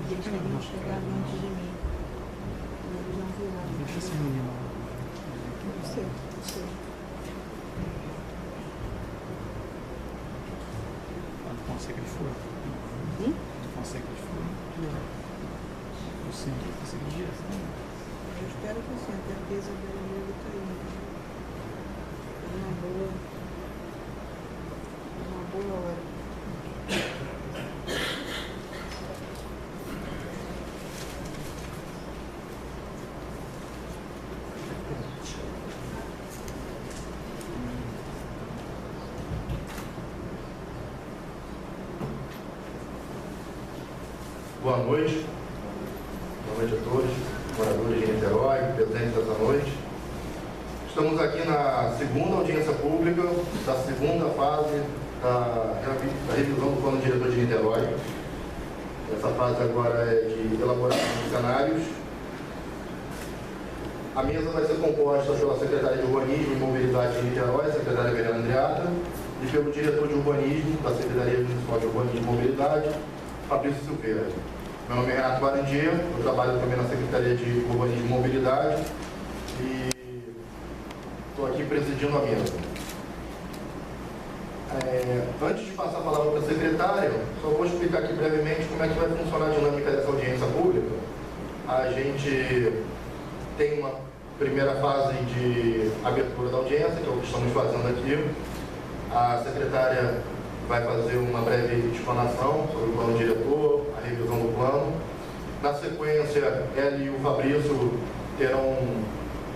Eles teriam chegado antes de mim. Eles não viraram. Deixa esse menino lá. Não sei, não sei. Tu consegue de fora? Tu consegue de fora? O centro consegue de direção? Eu espero que sim, até porque a Isabela deve estar indo. Uma boa hora. Boa noite a todos, moradores de Niterói, presentes essa noite. Estamos aqui na segunda audiência pública da segunda fase da revisão do Plano Diretor de Niterói. Essa fase agora é de elaboração de cenários. A mesa vai ser composta pela secretária de Urbanismo e Mobilidade de Niterói, a secretária Verena Andreata, e pelo diretor de Urbanismo da Secretaria Municipal de Urbanismo e Mobilidade, Fabrício Silveira. Meu nome é Renato Barandia, eu trabalho também na Secretaria de Urbanismo e Mobilidade e estou aqui presidindo a mesa. Antes de passar a palavra para a secretária, só vou explicar aqui brevemente como é que vai funcionar a dinâmica dessa audiência pública. A gente tem uma primeira fase de abertura da audiência, que é o que estamos fazendo aqui. A secretária vai fazer uma breve explanação sobre o plano diretor, a revisão do plano. Na sequência, ela e o Fabrício terão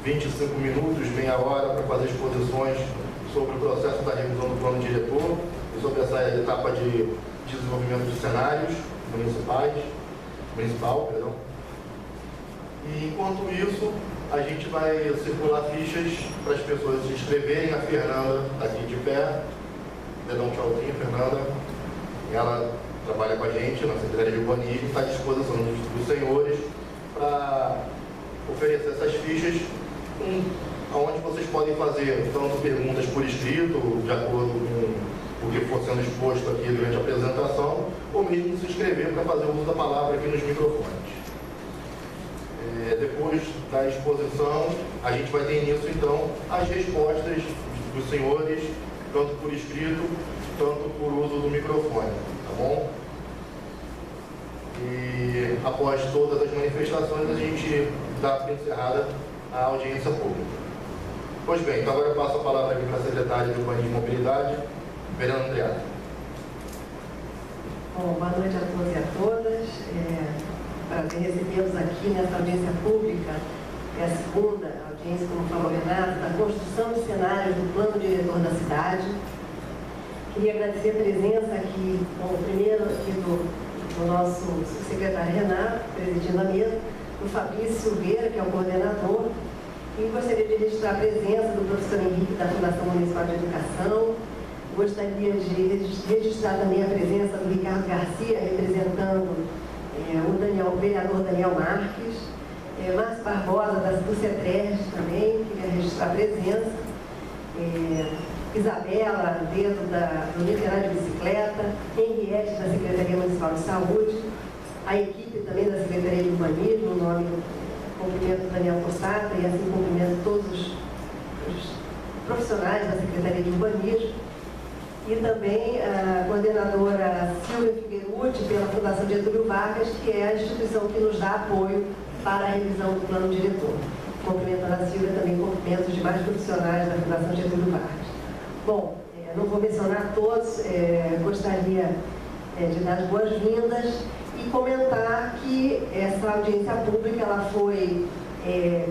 25 minutos, meia hora, para fazer exposições sobre o processo da revisão do plano diretor e sobre essa etapa de desenvolvimento de cenários municipal. E enquanto isso, a gente vai circular fichas para as pessoas se inscreverem. A Fernanda, aqui de pé, dá um tchauzinho, Fernanda. Ela trabalha com a gente na Secretaria de Urbanismo, está à disposição dos senhores para oferecer essas fichas, onde vocês podem fazer tanto perguntas por escrito, de acordo com o que for sendo exposto aqui durante a apresentação, ou mesmo se inscrever para fazer uso da palavra aqui nos microfones. Depois da exposição, a gente vai ter início, então, às respostas dos senhores, tanto por escrito, tanto por uso do microfone, tá bom? E após todas as manifestações, a gente dá por encerrada a audiência pública. Pois bem, então agora eu passo a palavra aqui para a secretária de Urbanismo e Mobilidade, Verena Andreata. Bom, boa noite a todos e a todas. Prazer recebê-los aqui nessa audiência pública, que é a segunda audiência, como falou o Renato, da construção de cenários do plano diretor da cidade. Queria agradecer a presença aqui, bom, primeiro aqui do nosso secretário Renato, presidindo a mesa, do Fabrício Silveira, que é o coordenador, e gostaria de registrar a presença do professor Henrique, da Fundação Municipal de Educação. Gostaria de registrar também a presença do Ricardo Garcia, representando o vereador Daniel Marques, Márcio Barbosa, do CETRES também, queria registrar a presença, Isabela, do Niterói de Bicicleta, Henriette, da Secretaria Municipal de Saúde, a equipe também da Secretaria de Urbanismo, no nome do cumprimento Daniel Cossata e assim cumprimento todos os profissionais da Secretaria de Urbanismo, e também a coordenadora Silvia Figueirucci, pela Fundação Getúlio Vargas, que é a instituição que nos dá apoio para a revisão do plano diretor. Cumprimentando a Silvia, também cumprimento os demais profissionais da Fundação Getúlio Vargas. Bom, não vou mencionar todos, gostaria de dar as boas-vindas e comentar que essa audiência pública ela foi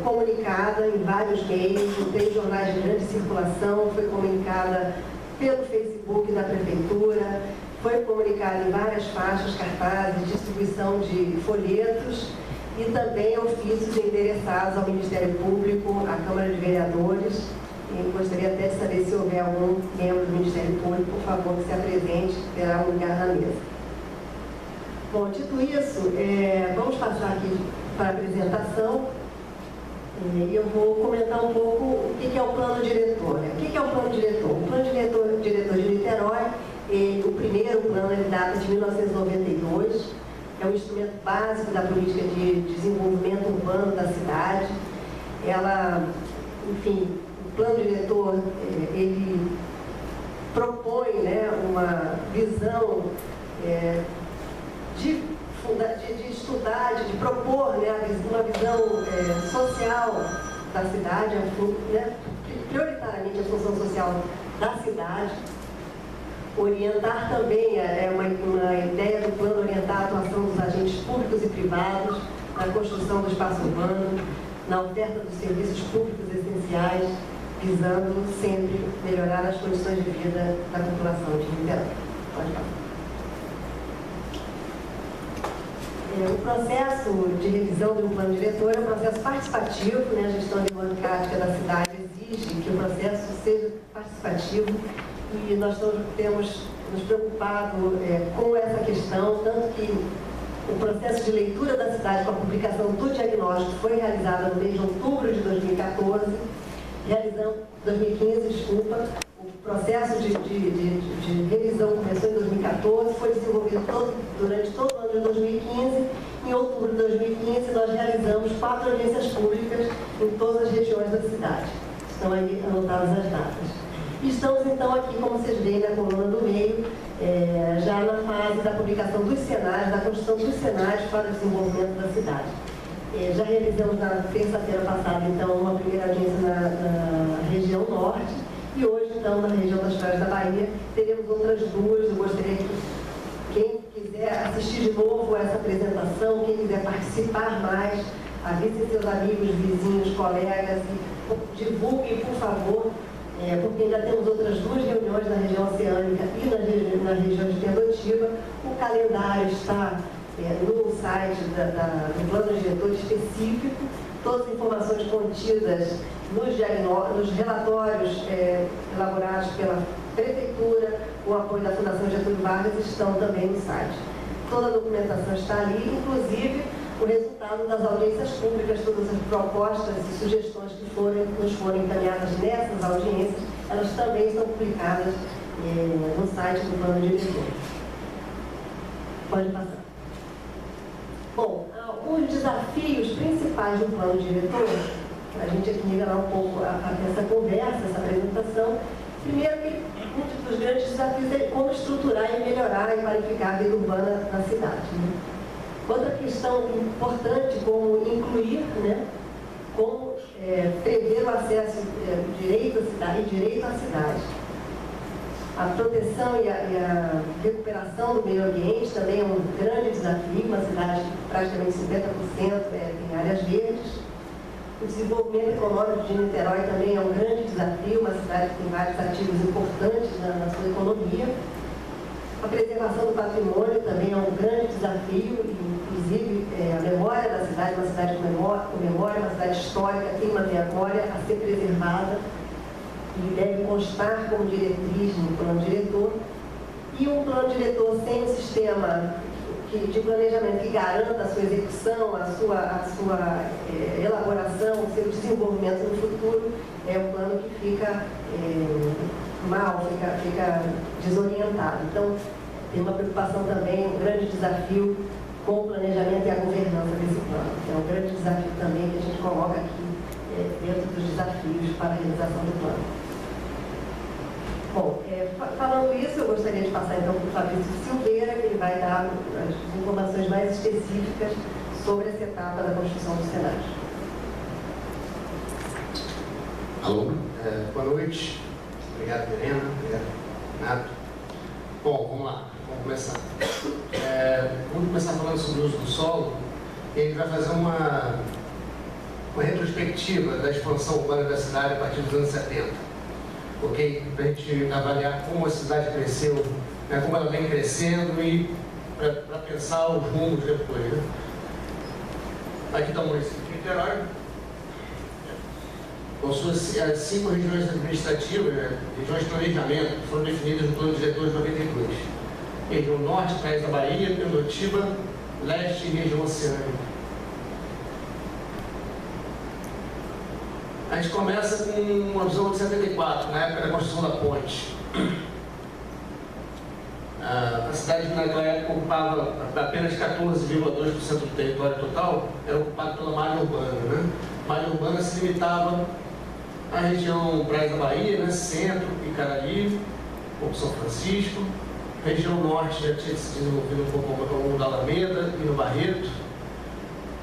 comunicada em vários meios, em 3 jornais de grande circulação, foi comunicada pelo Facebook da Prefeitura, foi comunicado em várias faixas, cartazes, distribuição de folhetos e também ofícios endereçados ao Ministério Público, à Câmara de Vereadores. E gostaria até de saber se houver algum membro do Ministério Público, por favor, que se apresente, terá um lugar na mesa. Bom, dito isso, vamos passar aqui para a apresentação. E eu vou comentar um pouco o que é o plano diretor. O que é o plano diretor? O plano diretor de Niterói, o primeiro plano, ele data de 1992, é é um instrumento básico da política de desenvolvimento urbano da cidade. Ela, enfim, o plano diretor, ele propõe, né, uma visão de estudar, de propor, né, uma visão social da cidade, né, prioritariamente a função social da cidade. Orientar também, uma ideia do plano orientar a atuação dos agentes públicos e privados na construção do espaço urbano, na oferta dos serviços públicos essenciais, visando sempre melhorar as condições de vida da população de Niterói. Pode falar. O processo de revisão de um plano diretor é um processo participativo, né? A gestão democrática da cidade exige que o processo seja participativo e nós temos nos preocupado com essa questão, tanto que o processo de leitura da cidade com a publicação do diagnóstico foi realizado no mês de outubro de 2014, 2015, desculpa. O processo de revisão começou em 2014, foi desenvolvido durante todo o ano de 2015. Em outubro de 2015, nós realizamos 4 audiências públicas em todas as regiões da cidade. Estão aí anotadas as datas. E estamos, então, aqui, como vocês veem na coluna do meio, já na fase da publicação dos cenários, da construção dos cenários para o desenvolvimento da cidade. Já realizamos na terça-feira passada, então, uma primeira audiência na região norte, e hoje, então, na região das Praias da Bahia, teremos outras 2. Eu gostaria que quem quiser assistir de novo essa apresentação, quem quiser participar mais, avise seus amigos, vizinhos, colegas, e divulguem, por favor, porque ainda temos outras 2 reuniões na região oceânica e na região de Pendotiba. O calendário está no site do plano diretor específico, todas as informações contidas nos relatórios elaborados pela Prefeitura, com o apoio da Fundação Getúlio Vargas, estão também no site. Toda a documentação está ali, inclusive o resultado das audiências públicas, todas as propostas e sugestões que nos foram encaminhadas nessas audiências, elas também estão publicadas no site do plano diretor. Pode passar. Bom, os desafios principais do plano diretor, para a gente aqui nivelar um pouco essa conversa, essa apresentação. Primeiro, que um dos grandes desafios é como estruturar e melhorar e qualificar a vida urbana na cidade, né? Outra questão importante, como incluir, né, como prever o acesso, direito à cidade e direito à cidade. A proteção e a recuperação do meio ambiente também é um grande desafio. Uma cidade que praticamente 50% tem áreas verdes. O desenvolvimento econômico de Niterói também é um grande desafio, uma cidade que tem vários ativos importantes na sua economia. A preservação do patrimônio também é um grande desafio, inclusive a memória da cidade, uma cidade com memória, uma cidade histórica, tem uma memória a ser preservada e deve constar como diretriz no plano diretor. E um plano diretor sem um sistema de planejamento que garanta a sua execução, a sua elaboração, o seu desenvolvimento no futuro, é um plano que fica mal, fica desorientado. Então, tem uma preocupação também, um grande desafio com o planejamento e a governança desse plano. É um grande desafio também que a gente coloca aqui dentro dos desafios para a realização do plano. Bom, falando isso, eu gostaria de passar então para o Fabrício Silveira, que ele vai dar as informações mais específicas sobre essa etapa da construção dos cenários. Alô, boa noite. Obrigado, Helena. Obrigado, Renato. Bom, vamos lá, vamos começar. Vamos começar falando sobre o uso do solo, e a gente vai fazer uma retrospectiva da expansão urbana da cidade a partir dos anos 70. Ok? Para a gente avaliar como a cidade cresceu, né, como ela vem crescendo e para pensar os rumos depois. Né? Aqui está o município de Niterói. Com suas 5 regiões administrativas, né, regiões de planejamento, que foram definidas no plano diretor de 92. Região Norte, Praias da Bahia, Pendotiba, Leste e região Oceânica. A gente começa com uma visão de 74, na época da construção da ponte. A cidade que naquela época ocupava apenas 14,2% do território total, era ocupado pela malha urbana, né? A malha urbana se limitava à região Praia da Bahia, né? Centro, Icaraí, um pouco São Francisco. A região norte já tinha se desenvolvido um pouco ao longo da Alameda e no Barreto.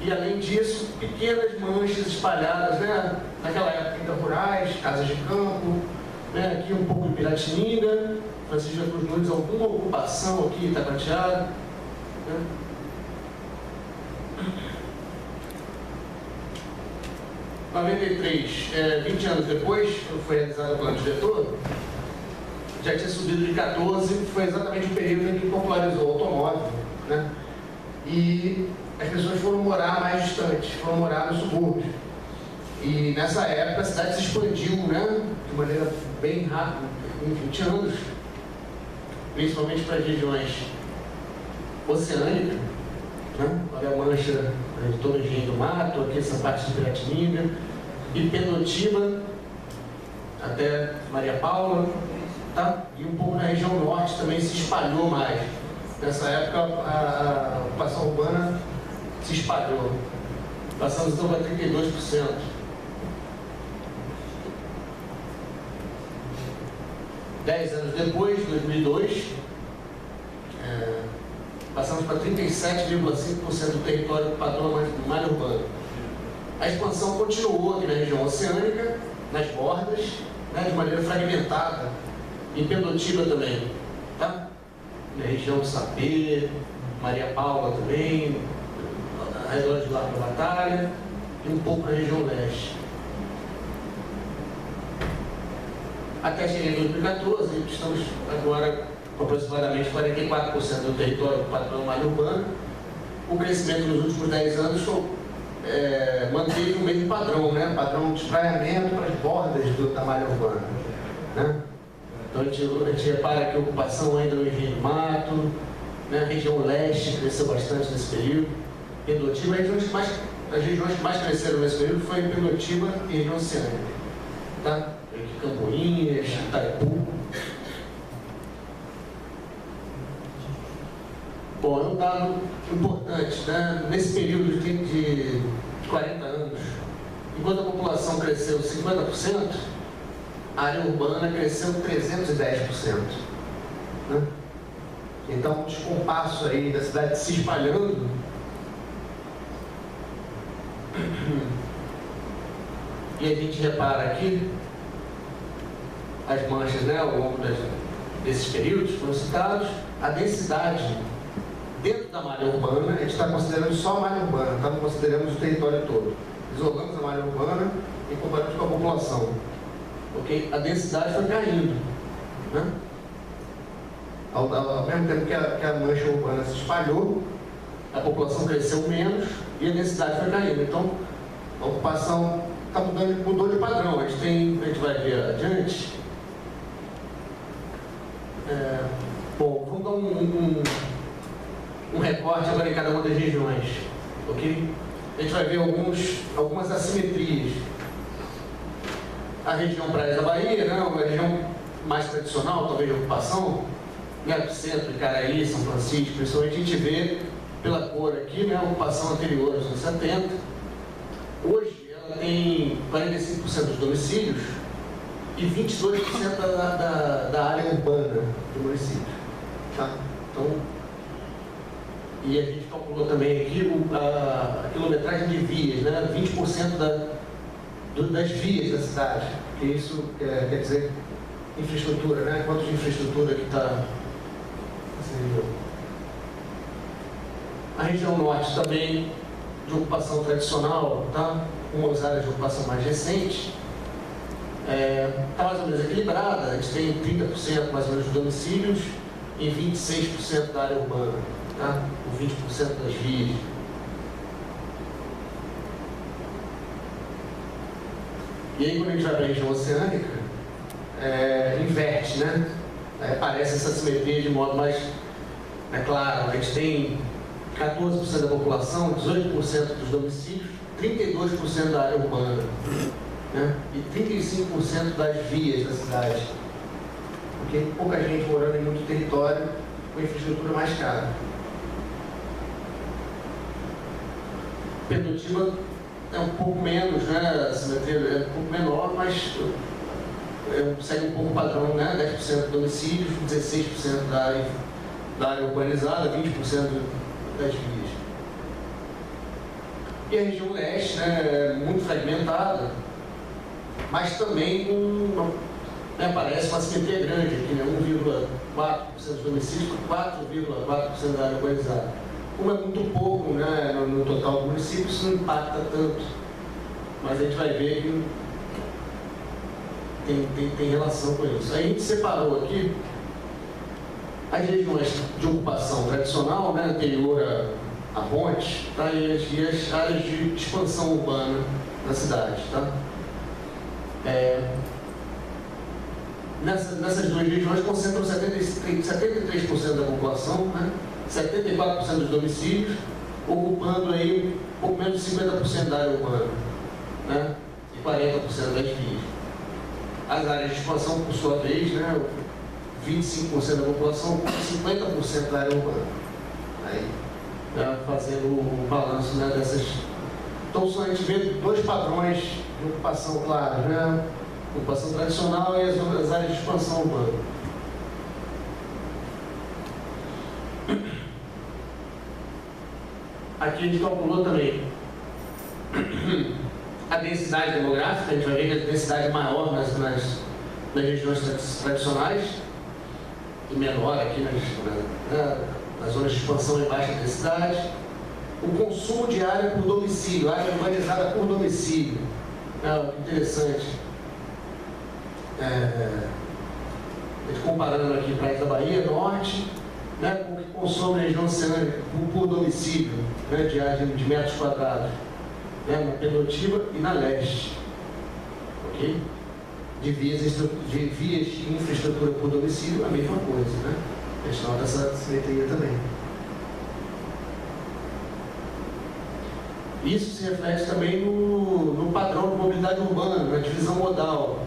E, além disso, pequenas manchas espalhadas, né? Naquela época, ainda rurais, casas de campo, né? Aqui um pouco de Piratininga, Francisco da Cruz Nunes, alguma ocupação aqui em Itacoatiara, né? Em 93, 20 anos depois, quando foi realizado o plano diretor, já tinha subido de 14, foi exatamente o período em que popularizou o automóvel, né? E as pessoas foram morar mais distantes, foram morar no subúrbio. E nessa época a cidade se expandiu, né? De maneira bem rápida, em 20 anos, principalmente para as regiões oceânicas, né? Olha a mancha de todo o Engenho do Mato, aqui essa parte de Piratininga, e Pendotiba, até Maria Paula, tá? E um pouco na região norte também se espalhou mais. Nessa época a ocupação urbana se espalhou. Passamos então para 32%. Dez anos depois, 2002, passamos para 37,5% do território ocupado pela malha urbana. A expansão continuou aqui na região oceânica, nas bordas, né, de maneira fragmentada, em Pendotiba também, tá? Na região do Sapê, Maria Paula também, ao redor de Largo da Batalha, e um pouco na região leste. Até chegar em 2014, estamos agora com aproximadamente 44% do território ocupado pela malha urbana. O crescimento nos últimos 10 anos manteve o mesmo padrão, né? Padrão de espraiamento para as bordas da malha urbana, né? Então a gente repara que a ocupação ainda no Engenho do Mato, né? A região leste cresceu bastante nesse período. Pendotiba, as regiões que mais cresceram nesse período foi Pendotiba e região oceânica, tá? Campoinhas, Itaipu. Bom, é um dado importante, né? Nesse período de 40 anos, enquanto a população cresceu 50%, a área urbana cresceu 310%. Né? Então, um descompasso aí da cidade se espalhando. E a gente repara aqui as manchas, né, ao longo desses períodos foram citados. A densidade dentro da malha urbana, a gente está considerando só a malha urbana, não consideramos o território todo. Isolamos a malha urbana e comparamos com a população. Okay? A densidade foi caindo, né? Ao mesmo tempo que a mancha urbana se espalhou, a população cresceu menos e a densidade foi caindo. Então, a ocupação mudou de padrão. A gente vai ver adiante. Bom, vamos dar um recorte agora em cada uma das regiões, ok? A gente vai ver algumas assimetrias. A região Praia da Bahia, né, uma região mais tradicional, talvez de ocupação, né, Centro, Icaraí, São Francisco, principalmente a gente vê pela cor aqui, né, a ocupação anterior aos anos 70. Hoje ela tem 45% dos domicílios e 22% da área urbana do município. Tá? Então, e a gente calculou também aqui a quilometragem de vias, né? 20% das vias da cidade, que isso quer dizer infraestrutura, né? Quanto de infraestrutura que está. A região norte também de ocupação tradicional, tá? Umas áreas de ocupação mais recentes. Está mais ou menos equilibrada, a gente tem 30% mais ou menos dos domicílios e 26% da área urbana, tá? Com 20% das vias. E aí, quando a gente vai para a região oceânica, inverte, né? Aparece essa simetria de modo mais claro. A gente tem 14% da população, 18% dos domicílios, 32% da área urbana, né? E 35% das vias da cidade. Porque pouca gente morando em muito território com infraestrutura mais cara. Pedotiba é um pouco menos, né? A simetria é um pouco menor, mas segue um pouco o padrão, né? 10% de domicílios, 16% da área urbanizada, 20% das vias. E a região leste, né, é muito fragmentada, mas também parece uma simetria grande aqui, né, 1,4% dos domicílios, 4,4% da área urbanizada. Como é muito pouco, né, no total do município, isso não impacta tanto, mas a gente vai ver que tem relação com isso. Aí a gente separou aqui as regiões de ocupação tradicional, né, anterior a pontes, tá, e as áreas de expansão urbana na cidade. Tá? Nessas duas regiões concentram 73% da população, né, 74% dos domicílios, ocupando aí um pouco menos de 50% da área urbana, né, e 40% das vias. As áreas de expansão, por sua vez, né, 25% da população ocupa 50% da área urbana. Aí, fazendo o balanço, né, dessas. Então, a gente vê dois padrões de ocupação claros, né? Ocupação tradicional e as áreas de expansão urbana. Aqui a gente calculou também a densidade demográfica. A gente vai ver que a densidade é maior nas regiões tradicionais e menor aqui nas zonas de expansão e baixa densidade. O consumo de área por domicílio, área urbanizada por domicílio. Interessante. A gente comparando aqui Praia da Bahia, Norte, né, com o que consome a região oceânica por domicílio, né, de área de metros quadrados, né, na Pedotiba e na Leste. Ok? De vias de infraestrutura por domicílio, a mesma coisa, né? A gente nota essa simetria também. Isso se reflete também no padrão de mobilidade urbana, na divisão modal.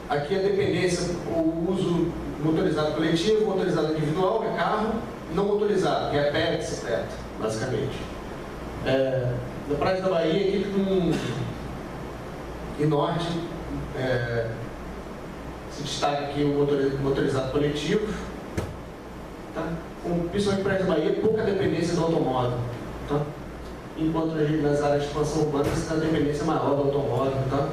Aqui a dependência, o uso motorizado coletivo, motorizado individual, que é carro, não motorizado, que é pé e bicicleta, basicamente. Na Praia da Bahia, aqui e Norte, se destaca aqui o motorizado coletivo, tá? Principalmente Praia da Bahia, pouca dependência do automóvel, tá? Enquanto nas áreas de expansão urbana a dependência maior do automóvel, tá?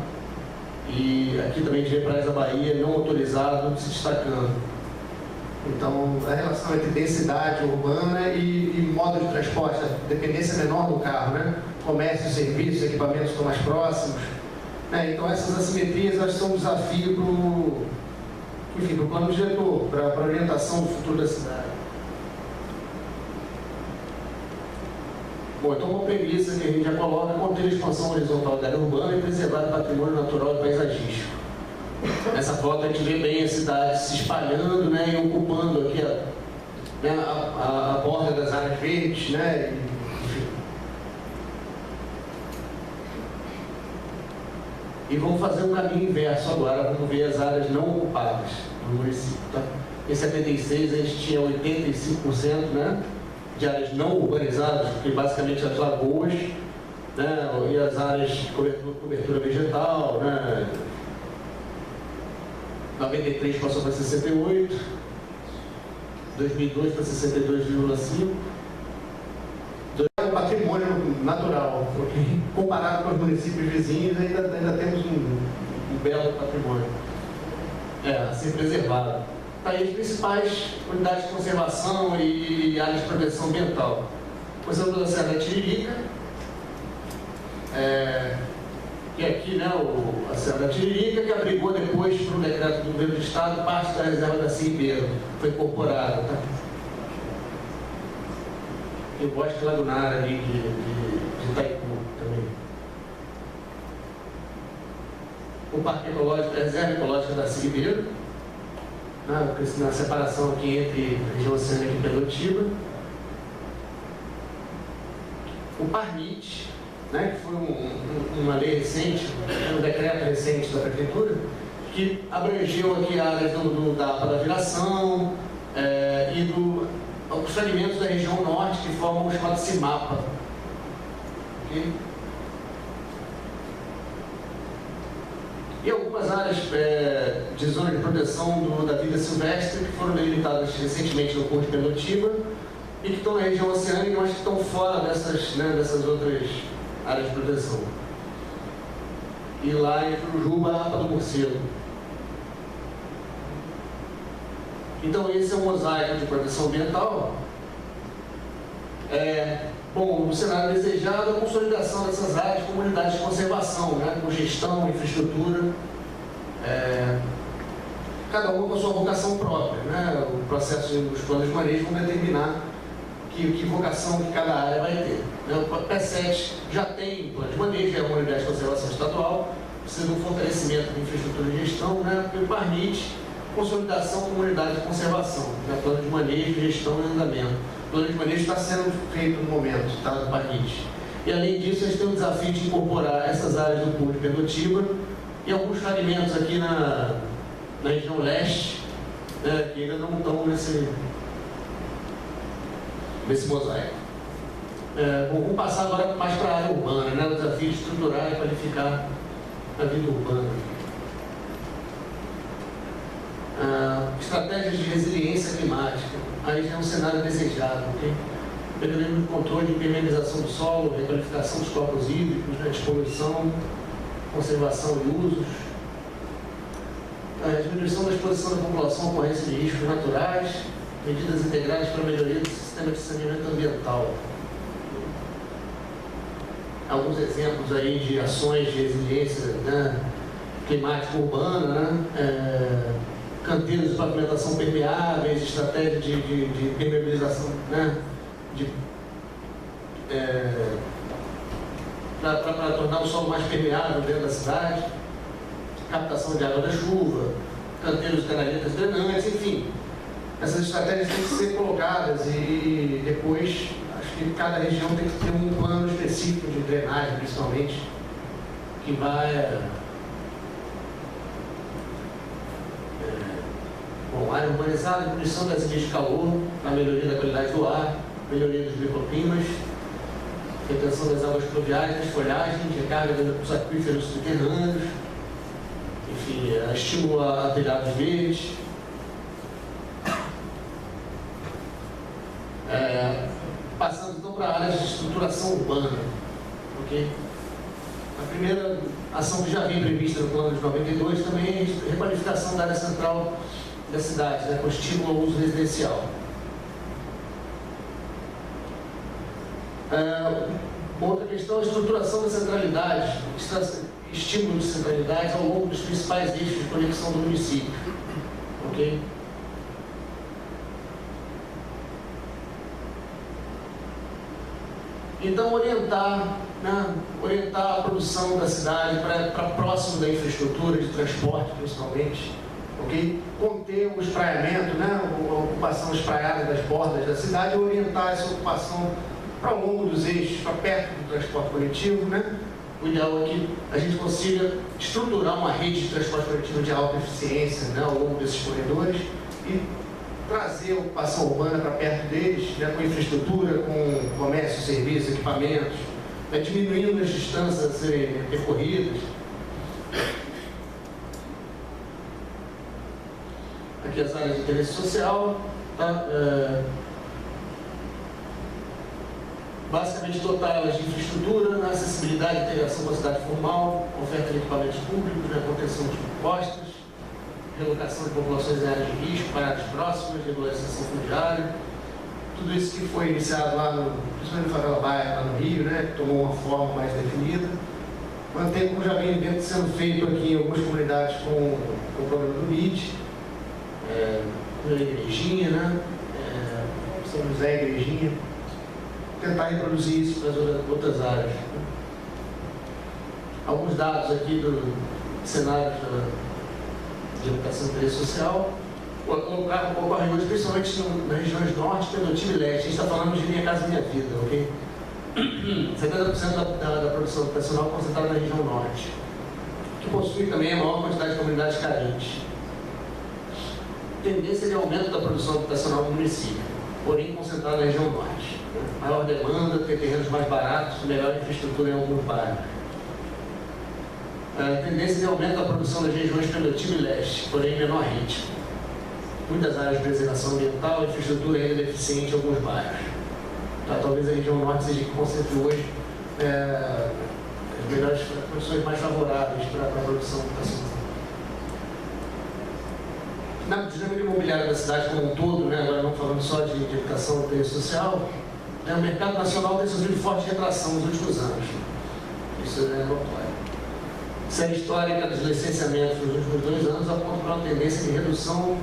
E aqui também a gente vê Praia da Bahia não motorizado se destacando. Então, a relação entre densidade urbana e modo de transporte, a dependência menor do carro, né? Comércio, serviços, equipamentos estão mais próximos. Então, essas assimetrias elas são um desafio para o plano diretor, para a orientação do futuro da cidade. Bom, então uma premissa que a gente já coloca é conter a expansão horizontal da área urbana e preservar o patrimônio natural e paisagístico. Nessa foto a gente vê bem a cidade se espalhando, né, e ocupando aqui a borda das áreas verdes, né, e vamos fazer um caminho inverso agora, vamos ver as áreas não ocupadas no município. Tá? Em 76 a gente tinha 85%, né, de áreas não urbanizadas, que basicamente as lagoas, né, e as áreas de cobertura vegetal, né, 93 passou para 68, 2002 para 62,5%. É um patrimônio natural, porque comparado com os municípios vizinhos, ainda temos um belo patrimônio a ser preservado. Tá aí as principais unidades de conservação e áreas de proteção ambiental. Conservação da Serra da Tiririca, que é aqui, né, a Serra da Tiririca, que abrigou depois, por um decreto do governo do Estado, parte da reserva da Ribeiro, foi incorporada. Tá? E o Bosque Lagunar ali de Itaipu também. O Parque Ecológico, a Reserva Ecológica da Ribeiro, na separação aqui entre a região oceânica e Pedotiba. O Parnit, né, que foi uma lei recente, um decreto recente da Prefeitura, que que abrangeu aqui áreas da viração e os fragmentos da região norte que formam o chamado CIMAPA. Okay? E algumas áreas de zona de proteção da vida silvestre que foram delimitadas recentemente no Porto de Pendotiba e que estão na região oceânica, mas que estão fora dessas outras áreas de proteção. E lá entre o Juba e a Rapa do Morcego. Então esse é um mosaico de proteção ambiental. Bom, o cenário desejado é a consolidação dessas áreas, comunidades de conservação, né, com gestão, infraestrutura, cada uma com a sua vocação própria, né? O processo dos planos de manejo vão determinar que vocação que cada área vai ter. O PE7 já tem plano de manejo, é uma unidade de conservação estadual, precisa de um fortalecimento de infraestrutura de gestão, né? O PARNIT, consolidação comunidade de conservação, né? Plano de manejo, gestão e andamento. O plano de manejo está sendo feito no momento, está no PARNIT. E além disso, a gente tem o desafio de incorporar essas áreas do Porto de Pendotiba e alguns fragmentos aqui na região leste, né? Que ainda não estão nesse mosaico. Vamos passar agora mais para a área urbana, né? O desafio de estruturar e qualificar a vida urbana. Estratégias de resiliência climática. Aí já é um cenário desejado, ok? Melhoramento de controle, impermeabilização do solo, requalificação dos corpos hídricos, né? Despoluição, conservação e usos. A diminuição da exposição da população à ocorrência de riscos naturais, medidas integrais para a melhoria do sistema de saneamento ambiental. Alguns exemplos aí de ações de resiliência, né, climática urbana, né, canteiros de pavimentação permeáveis, estratégia de permeabilização, né, para tornar o solo mais permeável dentro da cidade, captação de água da chuva, canteiros de canaletas drenantes, enfim. Essas estratégias têm que ser colocadas e depois, acho que cada região tem que ter um plano específico de drenagem, principalmente, que vai... Bom, área urbanizada, diminuição das emissões de calor, a melhoria da qualidade do ar, melhoria dos microclimas, retenção das águas pluviais, das folhagens, recarga dos aquíferos subterrâneos, enfim, estímulo a telhados verdes. Passando então para áreas de estruturação urbana, ok? A primeira ação que já vem prevista no plano de 92 também é a requalificação da área central da cidade, né, com estímulo ao uso residencial. Outra questão é a estruturação da centralidade, estímulo de centralidade ao longo dos principais eixos de conexão do município, ok? Então, orientar a produção da cidade para próximo da infraestrutura de transporte, principalmente, ok? Conter o espraiamento, né? A ocupação espraiada das bordas da cidade e orientar essa ocupação para o longo dos eixos, para perto do transporte coletivo, né? O ideal é que a gente consiga estruturar uma rede de transporte coletivo de alta eficiência, né? Ao longo desses corredores e trazer a ocupação urbana para perto deles, né, com infraestrutura, com comércio, serviços, equipamentos, né, diminuindo as distâncias a serem percorridas. Aqui as áreas de interesse social, tá? Basicamente dotá-las de infraestrutura, na acessibilidade e integração com a cidade formal, oferta de equipamentos públicos, né, contenção de impostos, relocação de populações em áreas de risco, para áreas próximas, regularização fundiária, tudo isso que foi iniciado lá, principalmente no Favela Baia, lá no Rio, né, que tomou uma forma mais definida. Mantém, como já vem sendo feito aqui em algumas comunidades com o programa do MIT, na Igrejinha, né, São José Igrejinha, tentar reproduzir isso para as outras áreas. Alguns dados aqui do cenário de educação e interesse social, ocorre hoje principalmente nas regiões norte, Pendotiba e leste. A gente está falando de Minha Casa Minha Vida, ok? 70% da produção educacional concentrada na região norte. que possui também a maior quantidade de comunidades carentes. Tendência de aumento da produção habitacional no município, porém concentrada na região norte. Maior demanda, ter terrenos mais baratos, melhor infraestrutura em alguns bairros. Tendência de aumento da produção das regiões Penotiba e Leste, porém em menor ritmo. Muitas áreas de preservação ambiental, infraestrutura ainda deficiente em alguns bairros. Talvez a região norte seja que concentre hoje as melhores condições mais favoráveis para a produção habitacional. Na dinâmica imobiliária da cidade como um todo, agora não falando só de habitação e social, o mercado nacional tem sofrido forte retração nos últimos anos. Isso é notório. Série histórica dos licenciamentos nos últimos 2 anos aponta para uma tendência de redução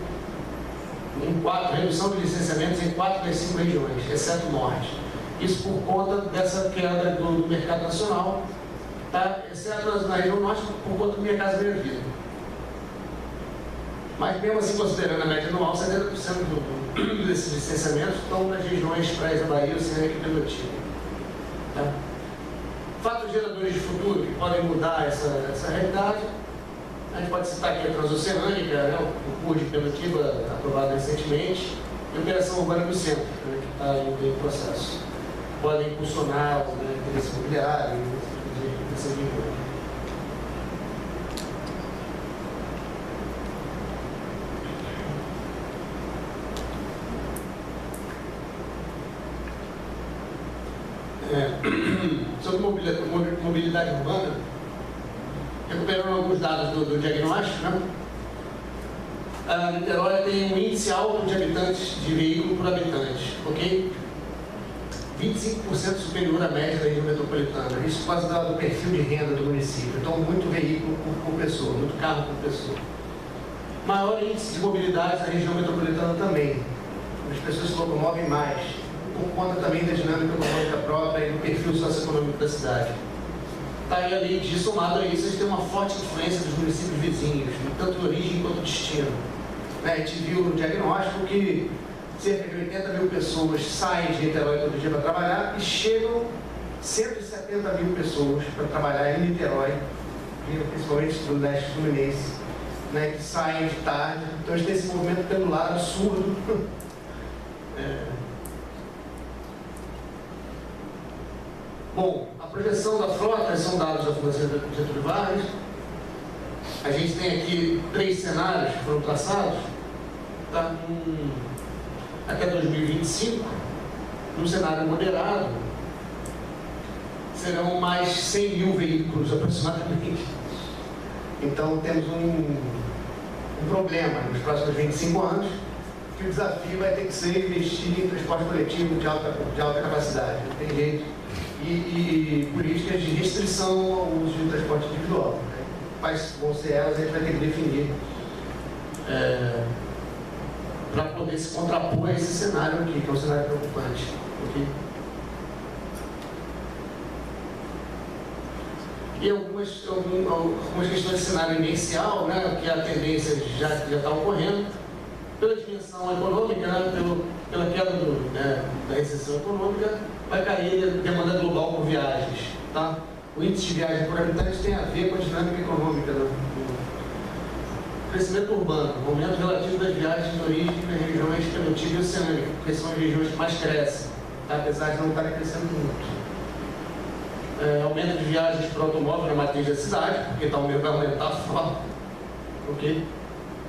de licenciamentos em 4 das 5 regiões, exceto o norte. Isso por conta dessa queda do mercado nacional, tá? Exceto na região norte, por conta do Minha Casa Minha Vida. Mas mesmo assim, considerando a média anual, 70% desses licenciamentos estão nas regiões Praias da Bahia, Oceânica e Penotiba. Tá? Fatos geradores de futuro que podem mudar essa realidade. A gente pode citar aqui a Transoceânica, o CUR de Penotiba, aprovado recentemente, e a Operação Urbana do Centro, que está em processo. Podem impulsionar o interesse imobiliário, esse tipo de sobre mobilidade urbana, recuperando alguns dados do diagnóstico, a Niterói tem um índice alto de habitantes de veículo por habitante, ok? 25% superior à média da região metropolitana, isso por causa do perfil de renda do município. Então, muito veículo por pessoa, muito carro por pessoa. Maior índice de mobilidade na região metropolitana também, as pessoas se locomovem mais, por conta também da dinâmica econômica própria e do perfil socioeconômico da cidade. Tá, e além disso, somado a isso, a gente tem uma forte influência dos municípios vizinhos, tanto origem quanto destino. A gente viu no diagnóstico que cerca de 80 mil pessoas saem de Niterói todo dia para trabalhar e chegam 170 mil pessoas para trabalhar em Niterói, principalmente do leste fluminense, que saem de tarde. Então a gente tem esse movimento pendular absurdo. Bom, a projeção da frota são dados da Fundação Getúlio Vargas. A gente tem aqui 3 cenários que foram traçados. Tá? Até 2025, num cenário moderado, serão mais 100 mil veículos aproximadamente. Então temos um problema nos próximos 25 anos, que o desafio vai ter que ser investir em transporte coletivo de alta capacidade. Não tem jeito. E políticas de restrição ao uso de transporte individual. Quais vão ser elas, a gente vai ter que definir para poder se contrapor a esse cenário aqui, que é um cenário preocupante. Okay? E algumas questões de cenário inicial, que a tendência já está ocorrendo, pela dimensão econômica, pela queda da recessão econômica, vai cair a demanda global por viagens. Tá? O índice de viagens por habitante tem a ver com a dinâmica econômica do crescimento urbano, o aumento relativo das viagens de origem nas regiões Penotiba e Oceânica, porque são as regiões que mais crescem, tá? Apesar de não estarem crescendo muito. Aumento de viagens por automóvel na matriz da cidade, porque vai aumentar forte. Ok?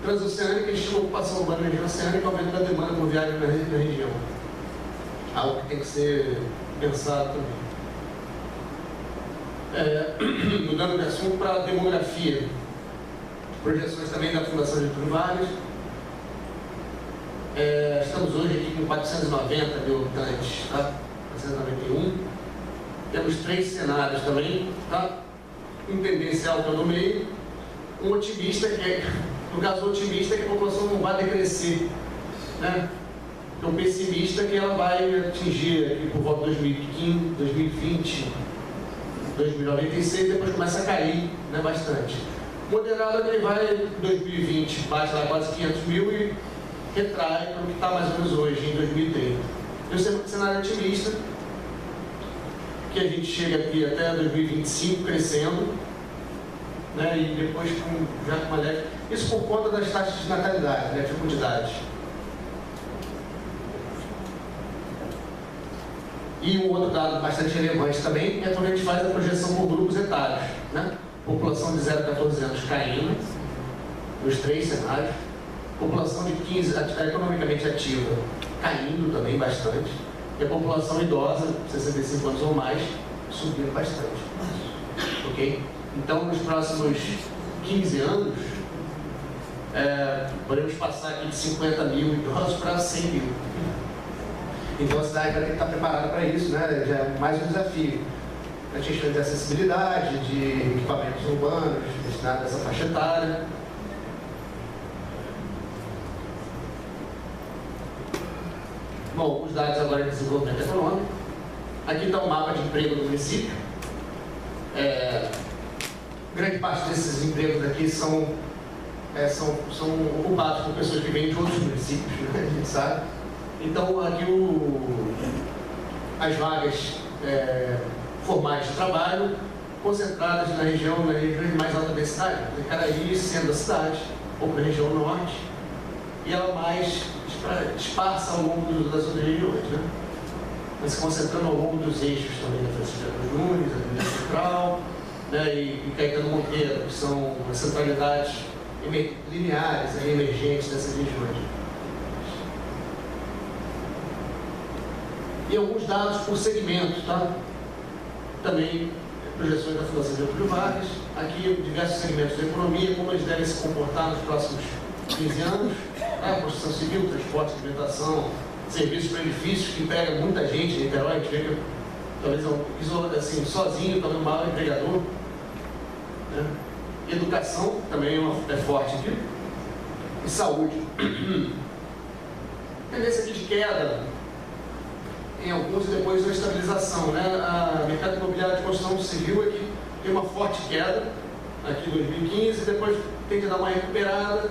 Transoceânica estima a ocupação urbana na região oceânica e aumento da demanda por viagem na região. Algo que tem que ser pensado também. Mudando de assunto para a demografia. Projeções também da Fundação Getúlio Vargas. Estamos hoje aqui com 490 mil habitantes, tá? 491. Temos 3 cenários também, tá? Um tendencial que é no meio, um otimista, no caso o otimista, que a população não vai decrescer, E o pessimista, que ela vai atingir aqui por volta de 2015, 2020, 2096, depois começa a cair, bastante. Moderado, ele vai em 2020, bate lá quase 500 mil e retrai para o que está mais ou menos hoje, em 2030. E o cenário otimista, que a gente chega aqui até 2025 crescendo, né, e depois já com uma leve... Isso por conta das taxas de natalidade, né, dificuldades. E um outro dado bastante relevante também é quando a gente faz a projeção por grupos etários, né? População de 0 a 14 anos caindo, nos 3 cenários. População de 15, economicamente ativa, caindo também bastante. E a população idosa, 65 anos ou mais, subindo bastante. Ok? Então, nos próximos 15 anos, podemos passar aqui de 50 mil idosos para 100 mil. Então, a cidade vai ter que estar preparada para isso, né? Já é mais um desafio. A questão de acessibilidade, de equipamentos urbanos destinados a essa faixa etária. Bom, os dados agora de desenvolvimento econômico. Aqui está o mapa de emprego do município. Grande parte desses empregos aqui são ocupados por pessoas que vêm de outros municípios, né? A gente sabe. Então, aqui as vagas formais de trabalho concentradas nas regiões de mais alta densidade, Icaraí sendo a cidade, ou para a região norte, e ela mais esparsa ao longo das outras regiões, né? Mas se concentrando ao longo dos eixos também da Francisco de Cruz Nunes, a Avenida Central, né, e Caetano Monteiro, que são as centralidades lineares, emergentes dessas regiões. E alguns dados por segmento, tá? Também projeções da Fundação Getúlio Vargas. Aqui, diversos segmentos da economia, como eles devem se comportar nos próximos 15 anos. Tá? Construção civil, transporte, alimentação, serviços para edifícios, que pega muita gente em Niterói. A gente vê que talvez assim, sozinho, talvez o maior empregador. Né? Educação, também é forte aqui. E saúde. Tendência aqui de queda em alguns e depois uma estabilização, né? A mercado imobiliário de construção civil aqui tem uma forte queda aqui em 2015, depois tende a dar uma recuperada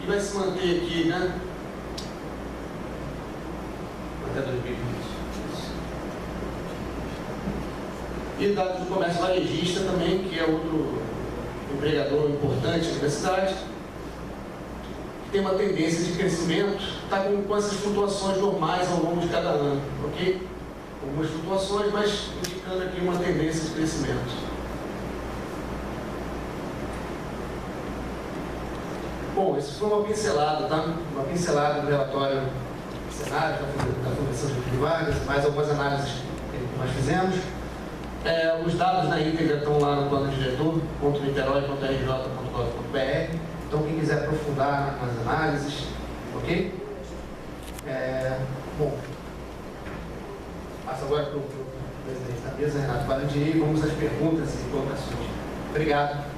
e vai se manter aqui, né? Até 2020. E dados do comércio varejista também, que é outro empregador importante aqui da cidade, tem uma tendência de crescimento, está com essas flutuações normais ao longo de cada ano, ok? Algumas flutuações, mas indicando aqui uma tendência de crescimento. Bom, isso foi uma pincelada, tá? Uma pincelada do relatório cenário da Fundação Getúlio Vargas, mais algumas análises que nós fizemos. Os dados na íntegra estão lá no plano diretor.niterói.rj.gov.br. Então, quem quiser aprofundar nas análises, ok? Bom, passo agora para o presidente da mesa, Renato Valendir, e vamos às perguntas e colocações. Obrigado.